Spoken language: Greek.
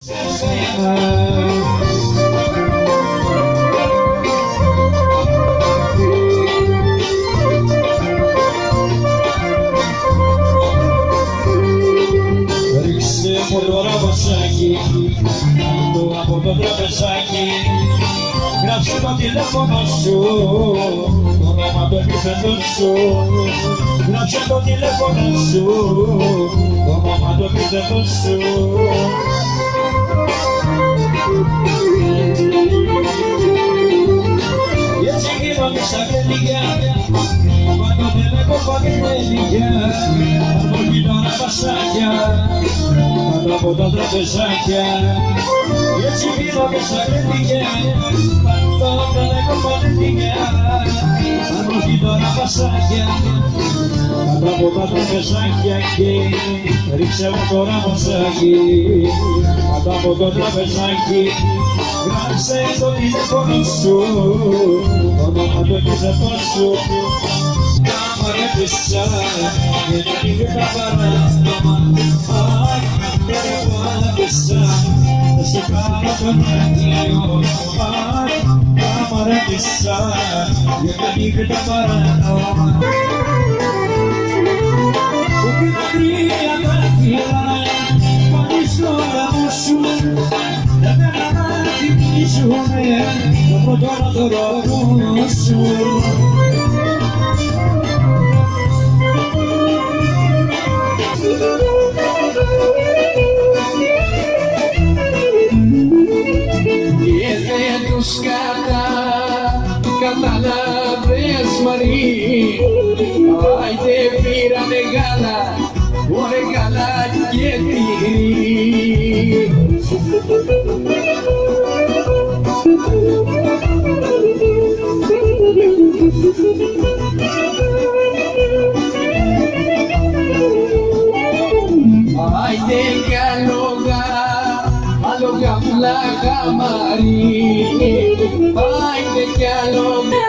Ρίξε μου το ρομποσάκι, το από το τραπεζάκι, γράψε το τηλέφωνο σου, το όνομα το επίθετο σου. Γράψε το τηλέφωνο σου, το όνομα το επίθετο σου. Έτσι γίνονται στα παιδιά, πάντοτε με κοπανίδια, από γείτονα πασάκια, κάτω από τα τραπεζάκια. Έτσι γίνονται στα παιδιά, πάντοτε με κοπανίδια, από γείτονα πασάκια, κάτω από τα τραπεζάκια. Και ρίξε μου το ραμποσάκι, κάτω από το τραπεζάκι. Γράψε το τηλέφωνο σου, το όνομα το επίθετο σου. Καμαρέτησα και να ανοίγει τα παράνομα. Αχ, καμαρέτησα, θα σε κάνω το νέο. Αχ, καμαρέτησα και να ανοίγει τα παράνομα. Που πήρα τρία τα φύλλα, πάλι στο λαό σου. Δεν με ανατιμίζουνε το πρώτο δώρο σου. Και δεν τους καταλάβες Μαρή, άιντε πήρανε γάλα, ωραία γάλα και τυρί. Άιντε κι άλογα πλάκα Μαρή, άιντε κι άλογα.